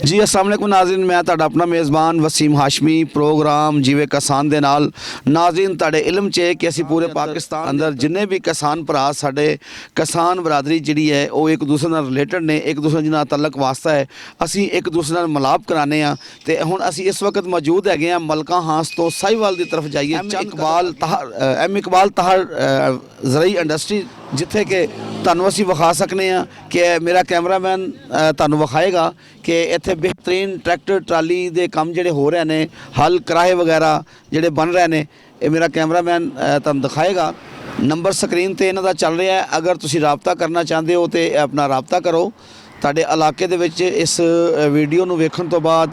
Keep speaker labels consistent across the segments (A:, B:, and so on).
A: जी अस्सलाम वालेकुम नाज़रीन, मैं तुहाडा अपना मेज़बान वसीम हाशमी। प्रोग्राम जीवे किसान दे नाल नाज़रीन तुहाडे इलम च है कि असी पूरे पाकिस्तान अंदर जिन्ने भी किसान भरा साडे किसान बरादरी जिहड़ी है वो एक दूसरे नाल रिलेटेड ने, एक दूसरे जिन्ना तलक वास्ता है, असी एक दूसरे नाल मिलाप कराने आ। ते हुण असी इस वक्त मौजूद हैगे आ मलका हांस तो साहिवाल की तरफ जाइए एम इकबाल ताहर ज़रई इंडस्ट्री, जिथे कि तुहानूं असीं विखा सकने हैं कि मेरा कैमरामैन तुहानूं विखाएगा कि इत्थे बेहतरीन ट्रैक्टर ट्राली दे काम जिहड़े हो रहे हैं, हल कराए वगैरह जिहड़े बन रहे हैं, ये मेरा कैमरामैन तुहानूं दिखाएगा। नंबर स्क्रीन ते इन्हां दा चल रहा है, अगर तुसीं राबता करना चाहते हो तो अपना राबता करो। तुहाडे इलाके दे विच इस वीडियो नूं वेखण तो बाद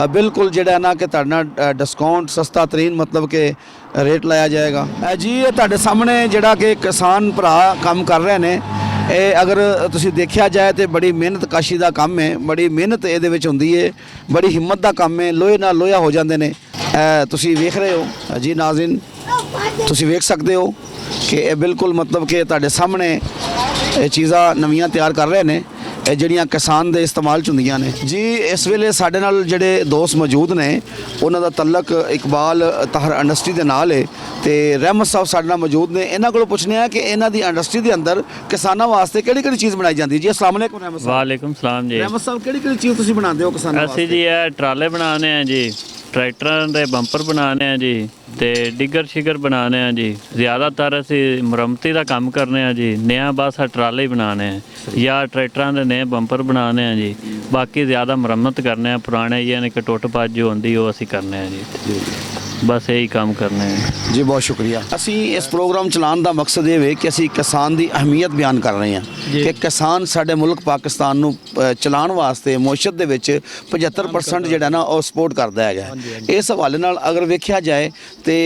A: बिल्कुल जिहड़ा ना कि तुहाडे नाल डिस्काउंट सस्ता तरीन मतलब कि रेट लाया जाएगा। जी ये तुहाडे सामने जिहड़ा कि किसान भरा काम कर रहे हैं, ये अगर तुसीं देखिया जाए तो बड़ी मेहनत काशी का काम है, बड़ी मेहनत ये हुंदी है, बड़ी हिम्मत का काम है, लोहे नाल लोहा हो जाते हैं। तुसीं वेख रहे हो जी नाज़रीन, तुसीं वेख सकते हो कि ये बिल्कुल मतलब कि तुहाडे सामने ये चीज़ां नवीं तैयार कर रहे हैं, ਜਿਹੜੀਆਂ किसान ਦੇ इस्तेमाल च ਹੁੰਦੀਆਂ ਨੇ। जी इस ਵੇਲੇ ਸਾਡੇ ਨਾਲ ਜਿਹੜੇ ਦੋਸਤ ਮੌਜੂਦ ਨੇ ਉਹਨਾਂ ਦਾ ਤਲਕ ਇਕਬਾਲ ਤਾਹਰ ਇੰਡਸਟਰੀ ਦੇ ਨਾਲ ਹੈ ਤੇ ਰਹਿਮਤ ਸਾਹਿਬ ਸਾਡੇ ਨਾਲ ਮੌਜੂਦ ਨੇ। ਇਹਨਾਂ ਕੋਲੋਂ ਪੁੱਛਨੇ ਆ ਕਿ ਇਹਨਾਂ ਦੀ ਇੰਡਸਟਰੀ ਦੇ ਅੰਦਰ ਕਿਸਾਨਾਂ ਵਾਸਤੇ ਕਿਹੜੀ ਕਿਹੜੀ ਚੀਜ਼ ਬਣਾਈ ਜਾਂਦੀ ਹੈ। ਜੀ ਅਸਲਾਮ ਅਲੈਕੁਮ ਰਹਿਮਤ ਸਾਹਿਬ।
B: ਵਾਲੇਕੁਮ ਸਲਾਮ ਜੀ।
A: ਰਹਿਮਤ ਸਾਹਿਬ ਕਿਹੜੀ ਕਿਹੜੀ ਚੀਜ਼ ਤੁਸੀਂ ਬਣਾਉਂਦੇ ਹੋ ਕਿਸਾਨਾਂ ਵਾਸਤੇ?
B: ਅਸੀਂ ਜੀ ਇਹ ਟਰਾਲੇ ਬਣਾਉਂਦੇ ਆ ਜੀ, ਟਰੈਕਟਰਾਂ ਦੇ ਬੰਪਰ ਬਣਾਉਂਦੇ ਆ ਜੀ, ਤੇ ਡਿੱਗਰ ਸ਼ਿਗਰ ਬਣਾਉਂਦੇ ਆ ਜੀ। ਜ਼ਿਆਦਾਤਰ ਅਸੀਂ ਮੁਰੰਮਤੀ ਦਾ ਕੰਮ ਕਰਨੇ ਆ ਜੀ, ਨया ਬਸ ਟਰਾਲੇ ਹੀ ਬਣਾਉਂਦੇ ਆ ਜਾਂ ਟਰੈਕਟਰਾਂ ਦੇ ਨਏ ਬੰਪਰ ਬਣਾਉਂਦੇ ਆ ਜੀ। ਬਾਕੀ ਜ਼ਿਆਦਾ ਮੁਰੰਮਤ ਕਰਨੇ ਆ, ਪੁਰਾਣੇ ਯਾਨੀ ਕਿ ਟੁੱਟ ਭੱਜ ਜੋ ਹੁੰਦੀ ਉਹ ਅਸੀਂ ਕਰਨੇ ਆ ਜੀ। बस यही काम करने हैं
A: जी। बहुत शुक्रिया। असी इस प्रोग्राम चलाने का मकसद ये है कि असी किसान की अहमियत बयान कर रहे हैं कि किसान साडे मुल्क पाकिस्तान नूं चलाने वास्ते मुआशत दे विच 75% जिहड़ा ना वो सपोर्ट करता है। इस हवाले नाल अगर वेख्या जाए तो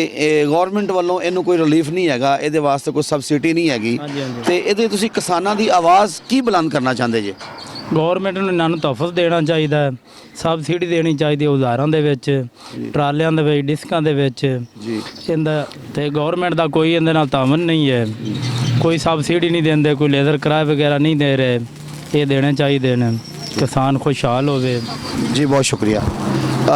A: गौरमेंट वालों इनू कोई रिलीफ नहीं हैगा, इहदे वास्ते कोई सबसिडी नहीं हैगी, तो इहदे तुसीं किसानां दी आवाज़ की बुलंद करना चाहते जे?
C: ਗੌਰਮੈਂਟ ਨੂੰ ਇਹਨਾਂ ਨੂੰ ਤੋਹਫਾ ਦੇਣਾ ਚਾਹੀਦਾ, ਸਬਸਿਡੀ ਦੇਣੀ ਚਾਹੀਦੀ ਉਧਾਰਾਂ ਦੇ ਵਿੱਚ, ਟਰਾਲਿਆਂ ਦੇ ਵਿੱਚ, ਡਿਸਕਾਂ ਦੇ ਵਿੱਚ
A: ਜੀ।
C: ਇਹਦਾ ਤੇ ਗੌਰਮੈਂਟ ਦਾ ਕੋਈ ਇਹਦੇ ਨਾਲ ਤਾਮਨ ਨਹੀਂ ਹੈ, ਕੋਈ ਸਬਸਿਡੀ ਨਹੀਂ ਦਿੰਦੇ, ਕੋਈ ਲੇਜ਼ਰ ਕਿਰਾਏ ਵਗੈਰਾ ਨਹੀਂ ਦੇ ਰਹੇ। ਇਹ ਦੇਣੇ ਚਾਹੀਦੇ ਨੇ, ਕਿਸਾਨ ਖੁਸ਼ਹਾਲ ਹੋਵੇ।
A: जी बहुत शुक्रिया।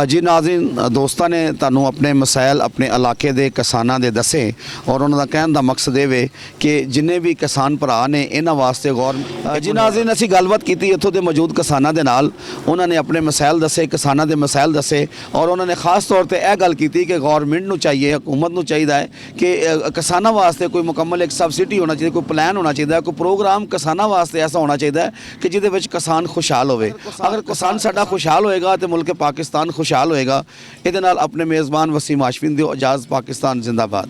A: जी नाज़रीन, दोस्तों ने तुहानूं अपने मसाइल अपने इलाके के किसानों के दसे और उन्होंने कहने का मकसद ये कि जिन्ने भी किसान भरा ने इन्हां वास्ते गौर जी नाज़रीन असीं गलबात की इत्थों के मौजूद किसानों के नाल, उन्होंने अपने मसाइल दसे, किसानों के मसाइल दसे और उन्होंने खास तौर पर यह गल की कि गौरमेंट नूं चाहिए, हुकूमत नूं चाहिए कि किसानों वास्ते कोई मुकम्मल एक सबसिडी होना चाहिए, कोई प्लान होना चाहिए, कोई प्रोग्राम किसानों वास्ते ऐसा होना चाहिए कि जिहदे विच किसान खुशहाल होवे। अगर किसान साडा खुशहाल होएगा तो मुल्क पाकिस्तान खुशहाल होएगा। इहदे नाल अपने मेज़बान वसीम हाशमी दिओ इजाज़त। पाकिस्तान जिंदाबाद।